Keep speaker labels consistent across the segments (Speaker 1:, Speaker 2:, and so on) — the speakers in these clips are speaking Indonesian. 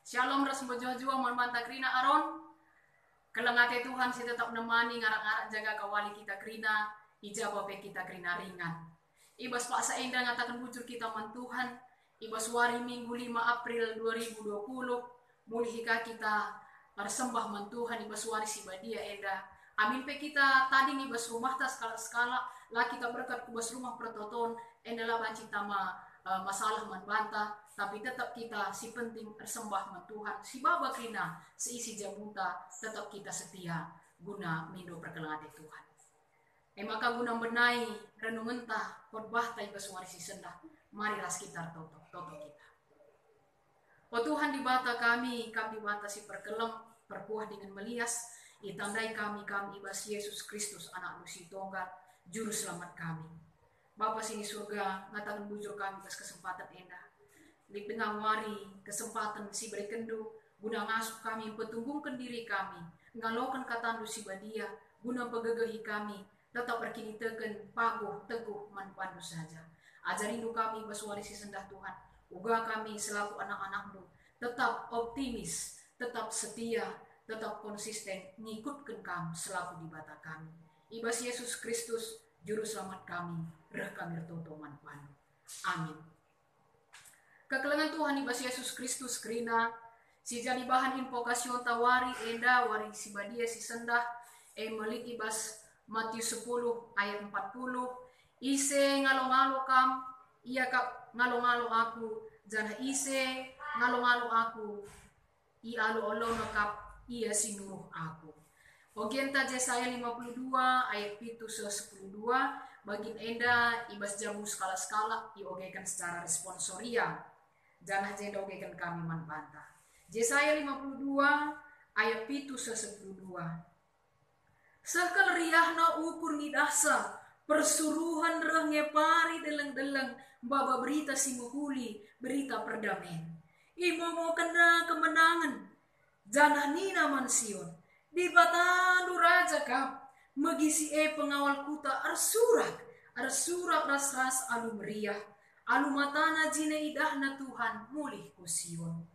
Speaker 1: Shalom ras jua manta krina aron. Kelengate Tuhan si tetap nemani ngarak-ngarak jaga kawali kita krina, ijabah pe kita krina ringan. Ibas paksa indah ngatakan bujur kita man Tuhan. Ibas wari Minggu 5 April 2020 mulihika kita bersembah man Tuhan ibas wari si badia indah. Amin pe kita tadi ibas rumah tas skala-skala lah kita berkat kubas rumah pertoton endalah banci tama masalah man bantah, tapi tetap kita si penting bersembah man Tuhan si baba krina seisi jamuta tetap kita setia guna mindo perkelengate Tuhan. Maka guna benai renungan ta khotbah ta ibas wari si sendah mari ras kita toto kita. Oh Tuhan di bata kami di bata si perkelem perpuah dengan melias itandai kami ibas Yesus Kristus anak Lusi tunggal juru selamat kami. Bapa sini surga ngatakan bujur kami pas kesempatan endah di tengah wari kesempatan si berekendu guna ngasuh kami petunggungkan diri kami ngalokan kata si badia guna pegegahi kami tetap berkini teken paguh teguh manpandu saja ajarindu kami basuari si sendah Tuhan uga kami selaku anak-anakmu tetap optimis tetap setia tetap konsisten ngikutkan kami selaku di bata kami ibas Yesus Kristus juru selamat kami reh kami toto manpandu amin. Kekelengan Tuhan ibas Yesus Kristus krina si jadi bahan invokasyon tawari enda wari si badia si sendah melik ibas Matius 10 ayat 40 ise ngalo-ngalo kam iya kap ngalo-ngalo aku jana ise ngalo-ngalo aku i alo-olo kap iya sinuruh aku. Ogenta Yesaya 52 ayat 7-12 bagin enda ibas jamu skala-skala iogekan secara responsoria janah jenda ogekan kami manbanta. Yesaya 52 ayat 7-12 sekal riahna ukur ngidasa persuruhan renge pari deleng-deleng baba berita si muhuli berita perdamaian imo kena kemenangan janah nina mansion di batandu raja kap megisi pengawal kuta arsurak ras-ras alu meriah alu matana jine idahna Tuhan mulih kusion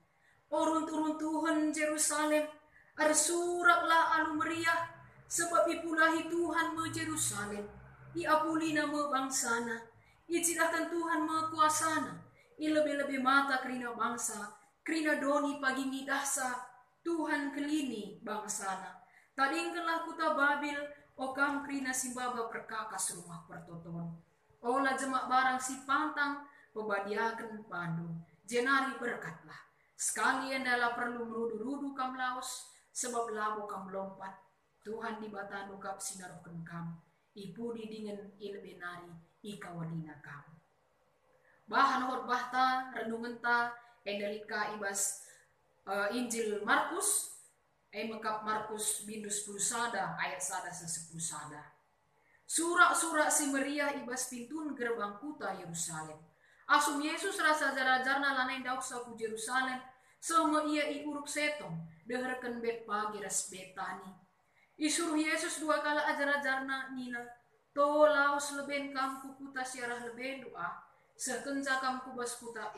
Speaker 1: orun-turun Tuhan Jerusalem arsuraklah alu meriah sebab ipulahi Tuhan me Jerusalem iapulina me bangsana icidahkan Tuhan me kuasana ilebe-lebe mata krina bangsa krina doni pagi ngidahsa Tuhan kelini bangsana tadingkanlah kuta Babil okam krina simbaba perkakas rumah pertoton olah jemak barang si pantang pebadiakan pandu jenari berkatlah sekalian dalam perlu merudu-rudu kam laos sebab labo kam lompat Tuhan di batanu kap sinaruhkan kam ipudi dengan ilbenari ikawadina kam bahan khotbah ta renungan ta endelika ibas Injil Markus mekap Markus bindus 10 sada ayat sada 10 sada surak-surak si meriah ibas pintun gerbang kuta Yerusalem asum Yesus rasa jara-jarna lanai dauk saku Yerusalem semua ia iuruk setong deherkan bet pagi ras betani isuruh Yesus 2 kala ajar-ajarna nina to laos leben kam kukuta siarah leben doa sekenca kam kubas kuta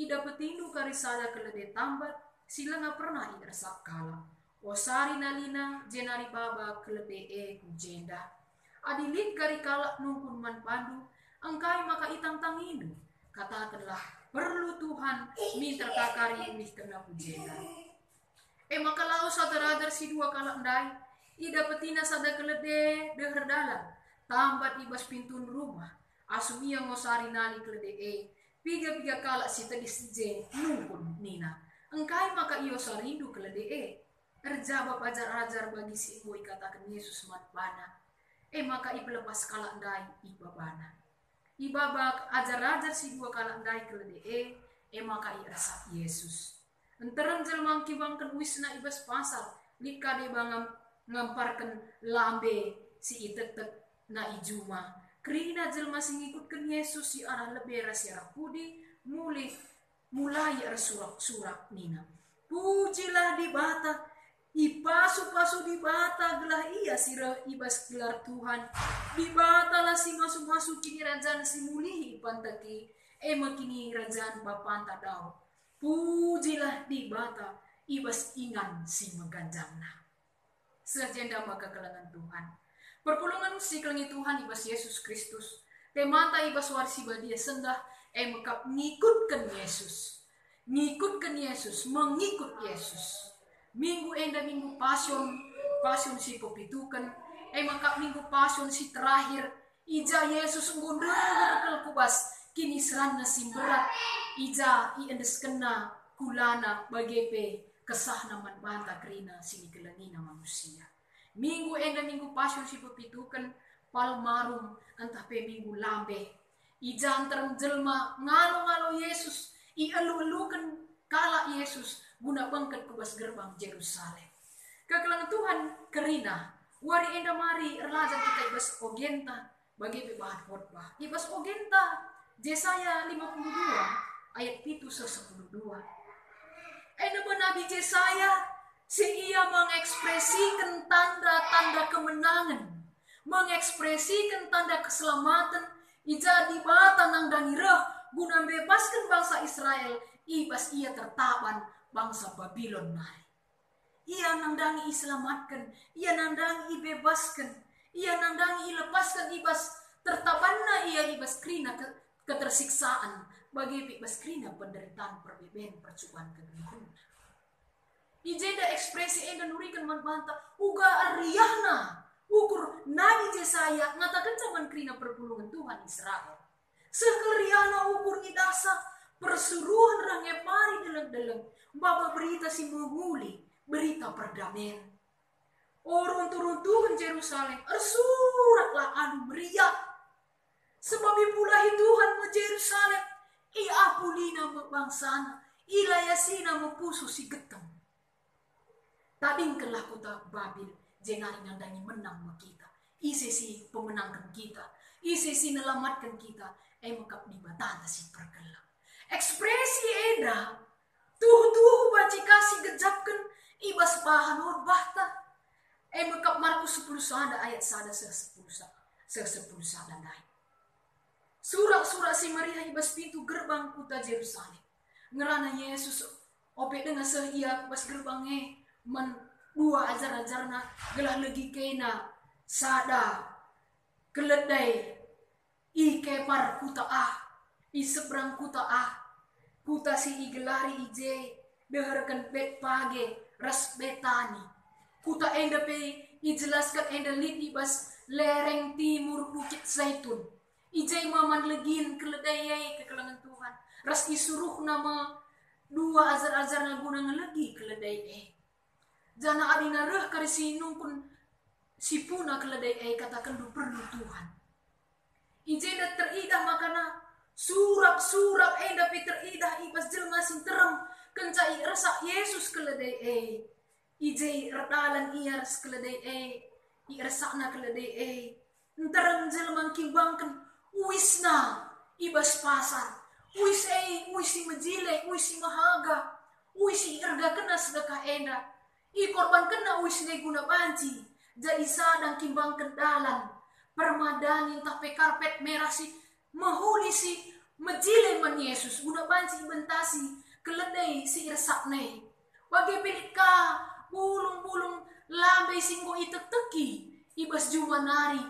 Speaker 1: ida petindu karisada kelede tambat sila nga pernah idersak kala osari nalina jenari baba kelebe kujenda adilit kari kala nungkun man pandu angkai maka itang tangidu katakanlah perlu Tuhan minta kakari ulih kena kujenda maka laos sadar-adar si 2 kala ndai ida petina sada kelede deher dalam tambat ibas pintun rumah asumia ngosari nali kelede piga kala si tedis je nungkun nina engkai maka iyo sarindu kelede terjawab ajar-ajar bagi si boy katakan Yesus matbana maka iblepas kala ndai ibabana ibabak ajar-ajar si 2 kala ndai kelede maka irasa Yesus entereng jelmang kibangkan wisna ibas pasar likade bangam ngamparkan lambe si itetek na ijuma krina jelma sing ngikutkan Yesus si arah lebera si arah pudi mulai surak nina pujilah di bata ipasu-pasu di bata gelah iya sira ibas gelar Tuhan di bata lah si masuk-masuk kini rajaan si mulihi pantaki makini rajaan bapanta daw Pujilah di bata ibas ingan si meganjangna. Sejenda maka kelangan Tuhan. Perpulungan si kelangi Tuhan ibas Yesus Kristus. Temata ibas warsi badia sendah mekap ngikutkan Yesus. Ngikutkan Yesus, mengikut Yesus. Minggu enda minggu pasion si popitukan. Mekap minggu pasion si terakhir. Ija Yesus ngundul kubas. Kini serana si berat. Ija iendes kena kulana bagepe kesah naman banta kerina sini kelangina manusia. Minggu enda minggu pasion si popitukan palmarum entah pe minggu lambe. Ija antarang jelma ngalo-ngalo Yesus ielu-elukan kala Yesus guna bangkat kubas gerbang Yerusalem. Kekelangan Tuhan kerina wari enda mari erlajar kita ibas ogenta bagepe bahan khotbah. Ibas ogenta Yesaya 52 ayat 7-12. Nabi Yesaya si ia mengekspresikan tanda-tanda kemenangan, mengekspresikan tanda keselamatan, ija di bata nang dangirah guna bebaskan bangsa Israel, ibas ia tertaban bangsa Babylon mari. Ia nandangi iselamatkan, ia nandangi ibebaskan, ia nandangi ilepaskan ibas tertabanna ia ibas krina ketersiksaan bagi ibas krina penderitaan perbeben percobaan kegeluhan. Ijenda ekspresi enda nurikan manbanta uga ariana ukur Nabi Yesaya ngatakan zaman krina perpulungan Tuhan Israel. Sekeriana ukur idasa persuruhan range pari deleng-deleng baba berita si menguli berita perdamaian. Orang turun-turun Yerusalem ersuratlah anu meriah. Sebab ipulahi Tuhan me Yerusalem iapulina bangsana ilayasina mepusu si geteng. Tabingkanlah kota Babil jengari nandangi menang me kita. Isesi pemenangkan kita. Isesi nelamatkan kita. Mekap di batata si pergelang. Ekspresi eda tuh baci kasih gejapkan ibas bahan bahta. Mekap Markus 10 sada ayat sada 10 sada naik. Surat-surat si Maria ibas pintu gerbang kota Yerusalem. Ngerana Yesus ope dengan sehia bas gerbangnya men dua ajar-ajarna gelah legi kena sada keledai i kepar kuta i seberang kuta kuta si i gelari ije deherkan bet page ras betani kuta enda pe i jelaskan enda liti bas lereng timur bukit zaitun ije maman legin keledai kekelangan Tuhan ras isuruh nama dua ajar-ajarna guna ngelegi keledai jana adina reh kari sinung pun si puna keledai katakan du perlu Tuhan. Ijenda teridah makana surap enda pi teridah ibas jelma sing terem kencai resak Yesus keledai ije redalan ia res keledai i resakna keledai entereng jelma kimbangkan uisna ibas pasar uis si mejile uis si mahaga uis si erga kena sedekah enda i korban kena wisne guna banci jadi sadang kimbang kendalan permadani tapi karpet merah si mahuli si mejile man Yesus guna banci bentasi keledai si irsakne bagi pilika bulung-bulung lambe singgo itek-teki ibas jumanari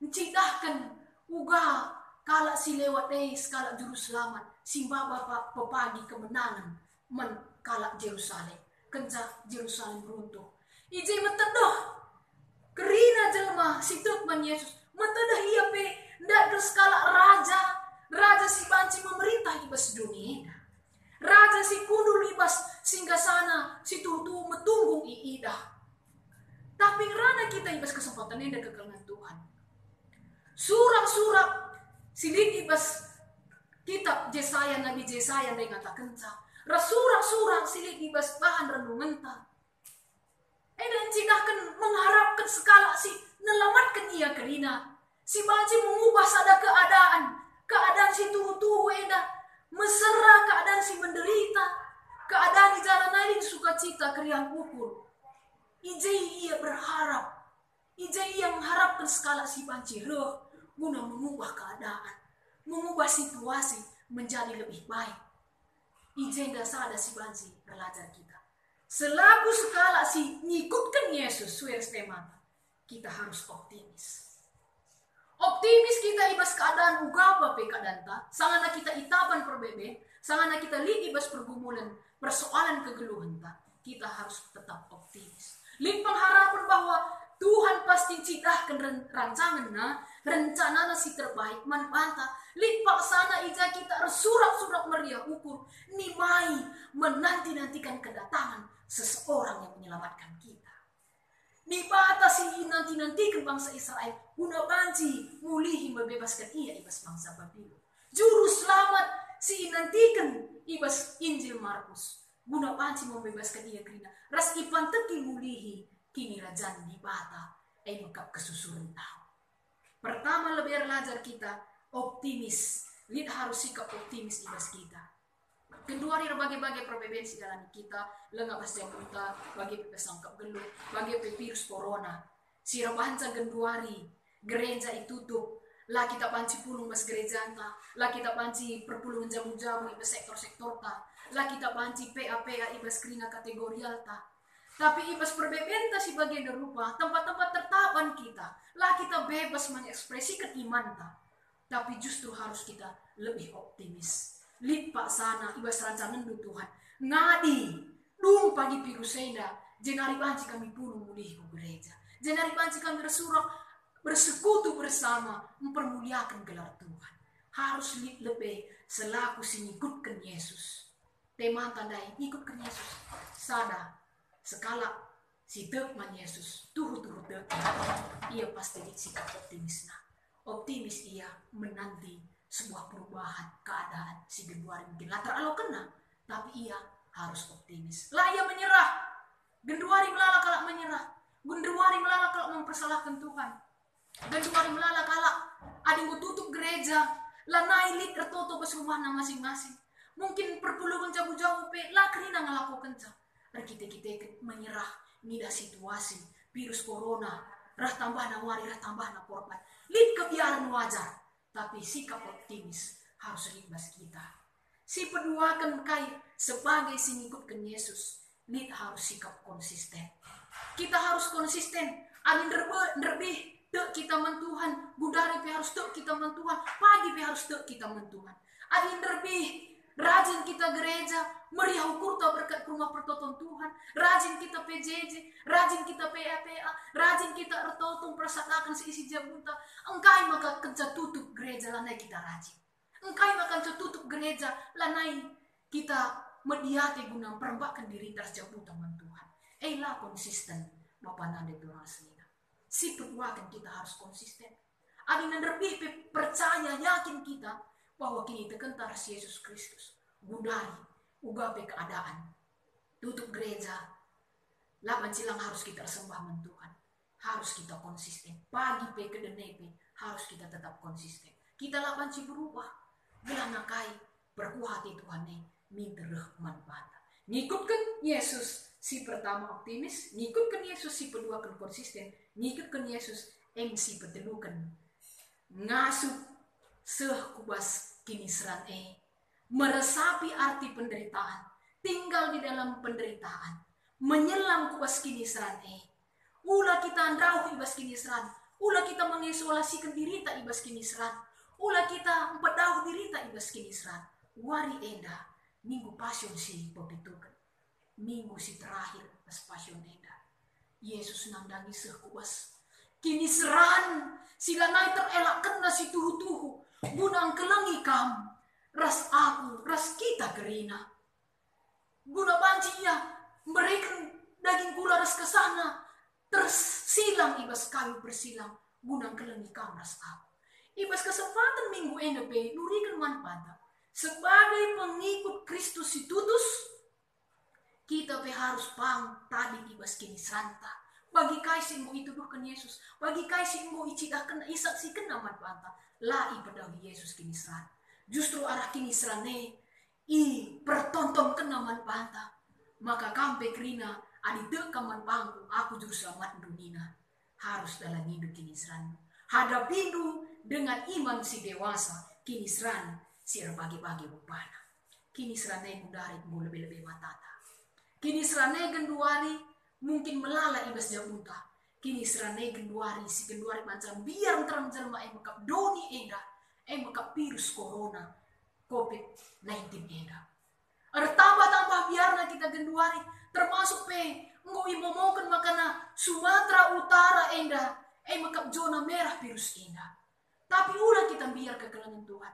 Speaker 1: ncidahkan uga kala si lewat skala juru selamat simba bapak pepagi kemenangan men kala Yerusalem kenca Yerusalem runtuh. Ije metedoh kerina jelma si tukman Yesus metedoh ia pe ndak skala raja si banci memerintah ibas dunia. Raja si kudul ibas singgah sana si tutu metunggung iidah. Tapi ngerana kita ibas kesempatan ini kekelangan Tuhan. Surah silin ibas kitab Yesaya Nabi Yesaya yang ngatakan Rasurah silik ibas bahan renungan ta. Dan cidahkan mengharapkan sekala si nelamatkan ia kerina. Si baji mengubah sada keadaan si tuhu eda mesera keadaan si menderita, keadaan di jalan lain sukacita keriang ukur. Ije ia berharap, ije ia mengharapkan sekala si banci roh guna mengubah keadaan, mengubah situasi menjadi lebih baik. Ijenda sada si bansi belajar kita. Selaku sekala si ngikutkan Yesus suers temata, kita harus optimis. Optimis kita ibas keadaan ugapa pe keadaan ta, sangana kita itapan perbebe, sangana kita ibas pergumulan, persoalan kegeluhan ta, kita harus tetap optimis. Lin pengharapan bahwa Tuhan pasti cidahkan rancangan rencana si terbaik manfaat. Lin paksana ija kita surak-surak meriah ukur nimai menanti-nantikan kedatangan seseorang yang menyelamatkan kita. Dibatasi nanti-nantikan bangsa Israel guna banci mulihi membebaskan ia ibas bangsa Babylon. Juru selamat si nantikan ibas Injil Markus guna banci membebaskan ia kerina ras ipan teki mulihi kini rajan di bata mekap kesusuran tahu. Pertama lebih belajar kita optimis. Lid harus sikap optimis ibas kita. Kedua hari berbagai problemensi dalam kita lengah pas jamuta bagi pesangkap gelut bagi virus corona sira panca genduari gereja ditutup lah kita panci pulung mas gereja anta lah kita panci perpulungan jamu-jamu ibas sektor-sektor ta lah kita panci PA ibas krina kategorial ta. Tapi ibas perbebenta si bagian rupa tempat-tempat tertapan kita lah kita bebas mengekspresikan iman ta. Tapi justru harus kita lebih optimis. Lipat sana ibas rancangan do Tuhan ngadi dung pagi pirusenda jenari panci kami pun mulih ke gereja jenari panci kami bersurak bersekutu bersama mempermuliakan gelar Tuhan harus lebih selaku si ngikutkan Yesus tema tandai ngikutkan Yesus sada sekala si dekman Yesus turut-turut dekman ia pasti sikap optimis ia menanti sebuah perubahan keadaan si genduari mungkin latar alo kena tapi ia harus optimis lah ia menyerah genduari melala kalak menyerah genduari melala kalak mempersalahkan Tuhan genduari melala kalak ada yang tutup gereja lah nailit tertutup ke rumahna masing-masing mungkin perpuluhan jauh-jauh pe lah kerina ngalakukan ca kita menyerah nida situasi virus corona rah tambah nawari rah tambah na korban lid kebiaran wajar. Tapi sikap optimis harus ribas kita. Si peduakan kai sebagai si ngikutkan Yesus, nit harus sikap konsisten. Kita harus konsisten. Adin lebih dek kita mentuhan, budari pe harus dek kita mentuhan, pagi pe harus dek kita mentuhan. Adin lebih rajin kita gereja, meriah ukurta berkat rumah pertoton Tuhan, rajin kita PJJ, rajin kita PA, rajin kita ertotung persatakan seisi jabuta. Engkai maka kenca tutup gereja lanai kita rajin. Engkai maka kenca tutup gereja lanai kita mediate guna perembakan diri terjabuta man Tuhan. Lah konsisten Bapak nade Tuhan selina. Si perbuatan kita harus konsisten. Adina lebih percaya yakin kita bahwa kini tekentar Yesus Kristus budari ugape keadaan tutup gereja lapan silang harus kita sembah men Tuhan harus kita konsisten pagi pe ke denepe harus kita tetap konsisten kita lapan si berubah belah nakai berkuhati Tuhan minta manfaat ngikutkan Yesus si pertama optimis ngikutkan Yesus si kedua kan konsisten ngikutkan Yesus si petelukan ngasup kubas kini seran meresapi arti penderitaan tinggal di dalam penderitaan menyelam kubas kini seran ulah kita andrauh ibas kini seran ulah kita mengisolasikan diri tak ibas kini seran ulah kita empedauh diri tak ibas kini seran wari enda minggu passion si pepitukan minggu si terakhir pas passion enda Yesus nandangi kubas kini seran sila naik terelak kena si tuhu-tuhu gunang kelengi kam ras aku ras kita kerina guna banci ia memberikan daging gula ras kesana tersilang ibas kayu bersilang gunang kelengi kam ras aku ibas kesempatan minggu NP nurikan manfaat sebagai pengikut Kristus si tutus kita harus pang tadi ibas kini santa bagi kaisi mau ituduhkan Yesus bagi kaisi mau icidahkan isaksikan nama manfaat lai pedawi Yesus kini seran. Justru arah kini serane pertonton kena manfaat. Maka kampe kerina adi dekaman pangku aku juru selamat dunia. Harus dalam hidup kini seran. Hadapimu dengan iman si dewasa kini seran si bagi-bagi rupana. kini seranai mundari mulu lebih-lebih matata. Kini seranai genduari mungkin melala ibas jabunta. Kini seranai genduari si genduari macam biar terang jelma makap doni enda makap virus corona COVID-19 enda. Ada tambah-tambah biarlah kita genduari termasuk ngoi momokan makana Sumatera Utara enda makap zona merah virus enda. Tapi udah kita biar kekelangan Tuhan.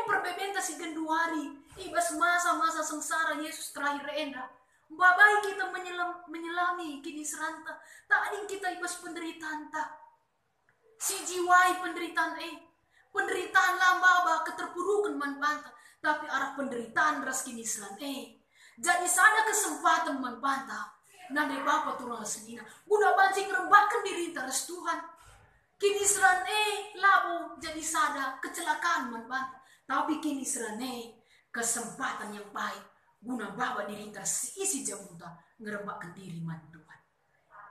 Speaker 1: Perbebenta si genduari ibas masa-masa sengsara Yesus terakhir enda. Babai kita menyelami kini seranta. Tak ading kita ibas penderitaan tak. Si jiwai penderitaan penderitaan lambaba keterpurukan manpanta. Tapi arah penderitaan ras kini seran jadi sana kesempatan manpanta. Nade Bapa turang semina. Guna bancing rembakan diri teras Tuhan. Kini seran labu jadi sada kecelakaan manpanta. Tapi kini seran kesempatan yang baik. Guna bawa diri terisi jamuta ngerembakkan diri man Tuhan.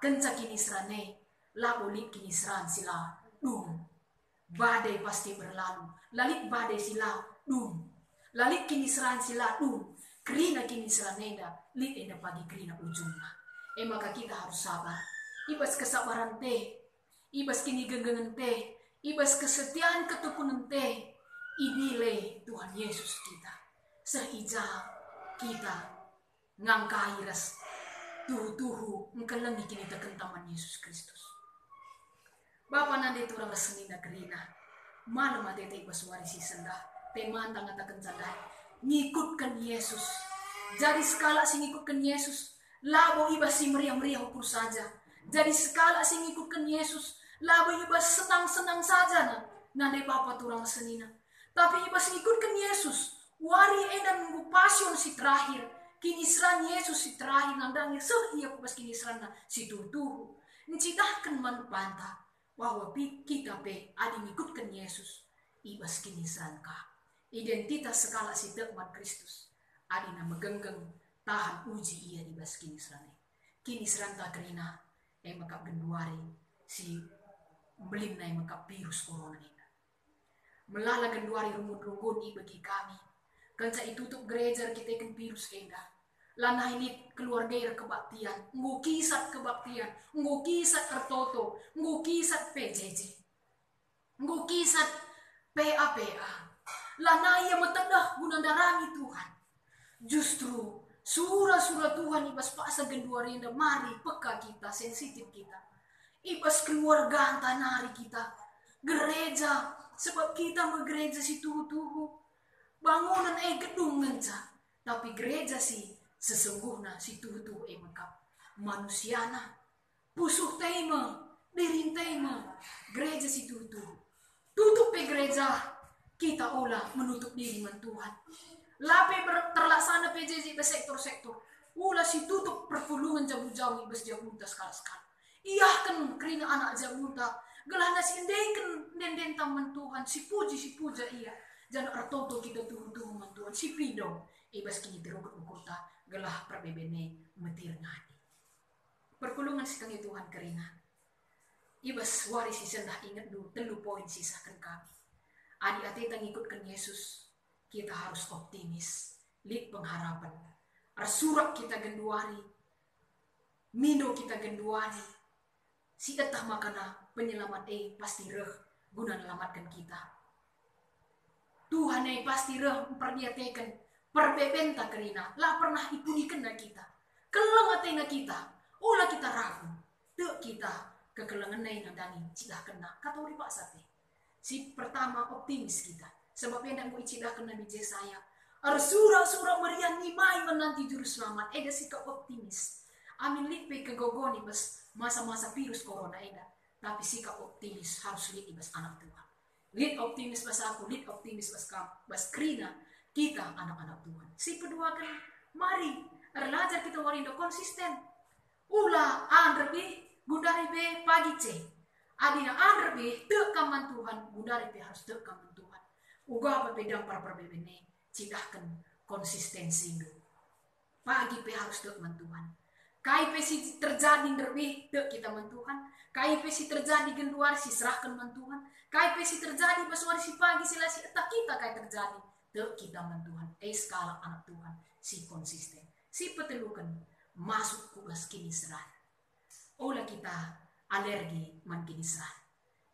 Speaker 1: Kenca kini serane labu lit kini seran sila badai pasti berlalu. Lalit badai sila lalit kini seran sila kerina kini seranenda lit enda pagi kerina ujungnya. Maka kita harus sabar. Ibas kesabaran ibas kini genggengan ibas kesetiaan ketekunan idile Tuhan Yesus kita. Sehijau kita ngangkai ras tuhu ngkelengi kini tekentaman Yesus Kristus. Bapa nande turang rasenina kerina malam atete baswarisi sendah teman tangata kencandai ngikutkan Yesus. Jadi skala sing ngikutkan Yesus labo ibas si meriah-meriah ukur saja. Jadi skala sing ngikutkan Yesus labo ibas senang-senang saja nande Bapa turang rasenina. Tapi ibas ngikutkan Yesus wari edan minggu pasion si terakhir. Kini seran Yesus si terakhir nandangnya iya pas kini seran si tuhu. Ncitahkan manpanta bahwa kita adi ngikutkan Yesus. Ibas kini seran ka. Identitas sekala si tekman Kristus. Adi na megenggeng tahan uji iya ibas kini seran. Kini seran ta kerina makap genduari si belim na makap virus corona ini. Melala genduari rumun-rumun bagi kami. Kanca itutup gereja kita ikan virus enda. Lana ini keluarga kebaktian. Ngu kisat kebaktian. Ngu kisat tertoto. Ngu kisat PJJ. Ngu kisat PAPA. Lana ia metendah guna darami Tuhan. Justru surah-surah Tuhan ibas paksa genduari enda. Mari peka kita, sensitif kita. Ibas keluarga tanari kita. Gereja. Sebab kita bergereja si tuhu-tuhu. Bangunan gedung ngenca. Tapi gereja si sesungguhnya si tuhu-tuhu makap manusiana. Pusuh tema, dirin tema. Gereja si tuhu-tuhu. Tutup gereja. Kita olah menutup diri man Tuhan. Lape terlaksana PJJ ke sektor-sektor. Ulah si tutup perpulungan jauh-jauh ibas jabunta sekali-sekali. Iya kan kerina anak jabunta. Gelana si indaikan den taman Tuhan. Si puja iya. Jangan artoto kita tuhu-tuhu man Tuhan. Si pidong. Ibas kini terukut ukota. Gelah perbebene metir ngadi. Perkulungan si kangi Tuhan kerina. Ibas wari si sendah ingat dulu. Telu poin sisahkan kami. Adi-adi kita ngikutkan Yesus. Kita harus optimis. Lid pengharapan. Arsurak kita genduari. Mindo kita genduari. Si etah makana penyelamat pasti reh. Guna nyelamatkan kita. Tuhan pasti reh memperdiatakan perbebenta kerina. Lah pernah ipunikan na kita. Kelengatena kita. Ulah kita ragu. Dek kita kekelengan na inandani. Cidah kena. Kata uri pak sate. Si pertama optimis kita. Sebab yang mau cidah kena bijak saya. Surah-surah meriah nimai menanti juru selamat. Eda sikap optimis. Amin lipe kegogoni bas masa-masa virus corona eda. Tapi sikap optimis harus lihat ibas anak Tuhan. Lihat optimis bas aku, lihat optimis bas Krina. Kita anak-anak Tuhan. Si kedua kan, mari belajar kita warindo konsisten. Ula andrebi gundari be pagi c. Adina andrebi tekaman Tuhan, gundari be harus tekaman Tuhan. Uga apa bedang para perbebene, cidahkan konsistensi itu. Pagi pe harus tekaman Tuhan. Kai pe si terjadi derbi te kita man Tuhan. Kai pe si terjadi genduar si serahkan man Tuhan. Kai pe si terjadi baswari si pagi sila si etak kita kai terjadi kita man Tuhan, skala anak Tuhan, si konsisten, si petelukan, masuk kubas kiniseran. Olah kita alergi man kiniseran.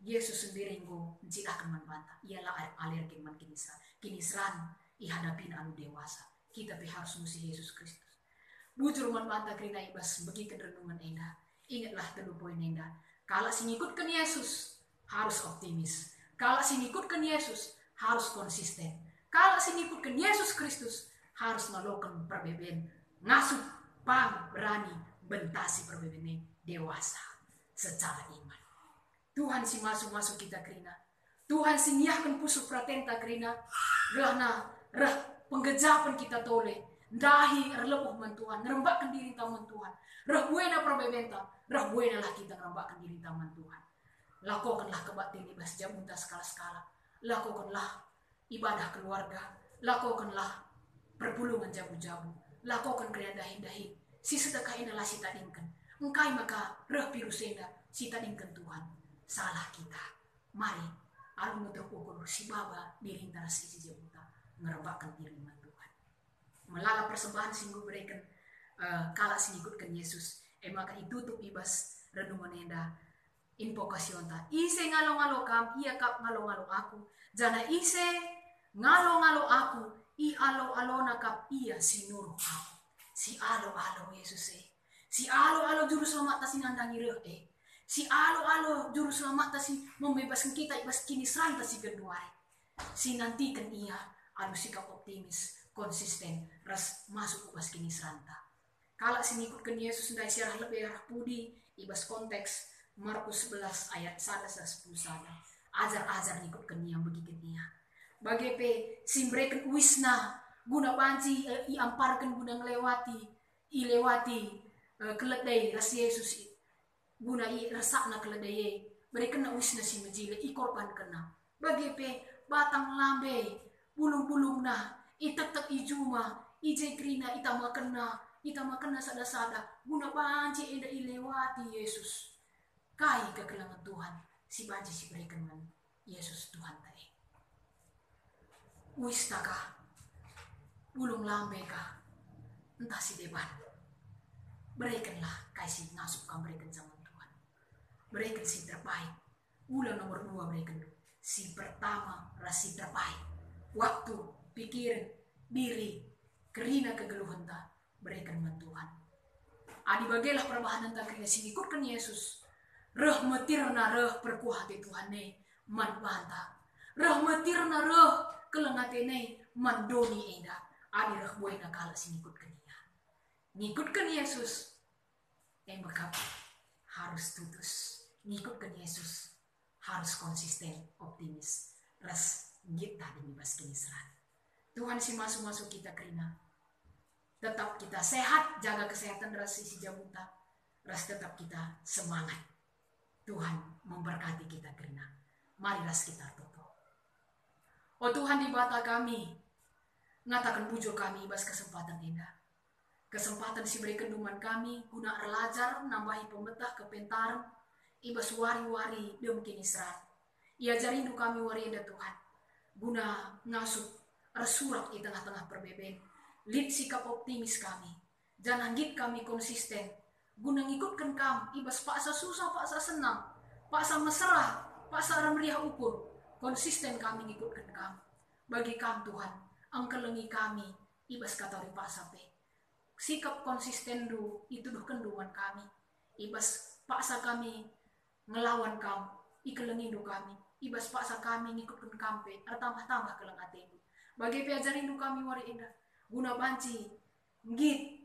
Speaker 1: Yesus sendiri ngo menciptakan man banta, ialah alergi man kiniseran. Kiniseran ihadapin anu dewasa. Kita harus musi Yesus Kristus. Bujur man banta kerina ibas bagi renungan enda. Ingatlah telu poin enda. Kalau ngikutkan Yesus harus optimis. Kalau ngikutkan Yesus harus konsisten. Kalau ngikutkan Yesus Kristus harus melakukan perbedaan. Ngasuh pang berani bentasi perbedaan dewasa secara iman. Tuhan si masuk kita kerina. Tuhan si niahkan pusuk pratenta kerina. Gelana rah penggejapan kita tole. Dahi erlepuh man Tuhan. Ngerembakkan diri taman Tuhan. Rah buena perbedaan. Rah buena lah kita ngerembakkan diri taman Tuhan. Lakukanlah kebaktian ibas jabunta skala-skala. Lakukanlah ibadah keluarga. Lakukanlah perpulungan jabu-jabu. Lakukan kriya dahin-dahin. Si sedekah inalah si tadingkan. Engkai maka reh pirusenda si tadingkan Tuhan. Salah kita. Mari. Alu terukur si baba dirintara si jabuta. Ngerembakkan diri man Tuhan. Melala persembahan singgu berikan. Kala sinigutkan Yesus. Maka itutup ibas renungan enda. Invokasyon ta. Ise ngalo-ngalo kam, iya kap ngalo-ngalo aku. Jana ise ngalo-ngalo aku, i alo-alo na kap iya sinuro aku. Si alo-alo Yesus Si alo-alo juru selamat ta sinandangi reh Si alo-alo juru selamat ta si membebaskan kita ibas kini seranta si genduari. Si nantikan iya anu sikap optimis, konsisten, ras masuk ibas kini seranta. Kalau si ngikutkan Yesus ndai siarah lebih arah pudi ibas konteks Markus 11 ayat 1-10 sana. Ajar-ajar ngikutkan yang begitu dia. Bagi si mereka wisna guna panci iamparkan guna ilewati keledai ras Yesus guna rasakna keledai. Mereka na wisna si majile ikorban kena. Bagi batang lambe bulung-bulung na itak-tak ijuma ije krina itama kena sada-sada guna panci enda ilewati Yesus. Kai kekelangan Tuhan si banci si berikan man Yesus Tuhan tadi. Wistakah bulung lambe kah entah si deban. Berikanlah kasih nasib kamu berikan sama Tuhan. Berikan si terbaik. Bulan nomor 2 berikan si pertama rasi terbaik. Waktu, pikiran, diri, kerina kegeluhan tak berikan man Tuhan. Adi bagelah perbahanan tak kerina si ikutkan Yesus. Reh metirna reh perkuah hati Tuhan ne man banta. Reh metirna reh kelengate ne man doni enda. Adi reh buena kala si ngikutkan dia. Ngikutkan Yesus. Maka harus tutus. Ngikutkan Yesus. Harus konsisten, optimis. Ras kita dibebas kiniseran. Tuhan si masuk-masuk kita kerina. Tetap kita sehat, jaga kesehatan ras si jabuta. Ras tetap kita semangat. Tuhan memberkati kita kerina. Marilah kita tutup. Oh Tuhan di bata kami. Ngatakan bujur kami ibas kesempatan indah. Kesempatan si beri kenduman kami. Guna relajar, nambahi pemetah kepentaran. Ibas wari-wari dem kini serat. Ia jarindu kami wari indah Tuhan. Guna ngasup resurak di tengah-tengah perbeben. Lid sikap optimis kami. Jangan git kami konsisten. Guna ngikutkan kam, ibas paksa susah, paksa senang, paksa mesra, paksa meriah ukur. Konsisten kami ngikutkan kam. Bagi kam Tuhan, angkelengi kami, ibas katori paksa pe. Sikap konsisten du, itu duh kenduman kami. Ibas paksa kami ngelawan kam, ikelengi du kami. Ibas paksa kami ngikutkan kampe, tambah-tambah keleng atenu. Bagi piajarin du kami wari indah. Guna banci, ngit,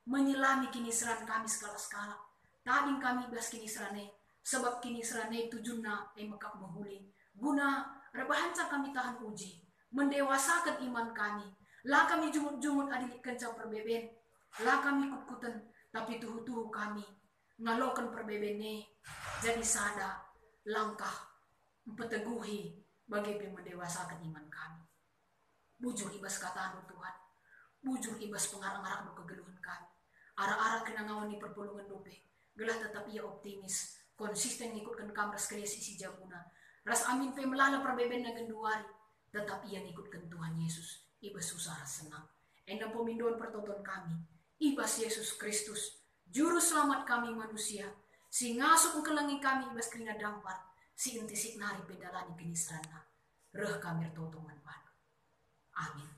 Speaker 1: menyelami kini seran kami skala-skala. Tading kami bas kini serane. Sebab kini serane tujuna mekap menghuli. Guna rebahanca kami tahan uji. Mendewasakan iman kami. Lah kami jumut-jumut adilik kenca perbeben. Lah kami kut-kutan. Tapi tuhu-tuhu kami. Ngalokan perbebene. Jadi sada langkah. Mempeteguhi. Bagi mendewasakan iman kami. Bujur ibas kataan Tuhan. Bujur ibas pengarang-arang do kegeluhan kami. Ara-ara kenangawan di perpulungan dope. Gelah tetap ia optimis. Konsisten ngikutkan kamras kreasi si jabuna. Ras amin pe melala perbeben na genduari. Tetapi yang ikutkan Tuhan Yesus, iba susah senang. Endang pemindoan pertonton kami, ibas Yesus Kristus, juru selamat kami manusia, si ngasup kelengi kami ibas keringat dampar, si intisik nari pedalani kenisrana. Reh kami totongan padu. Amin.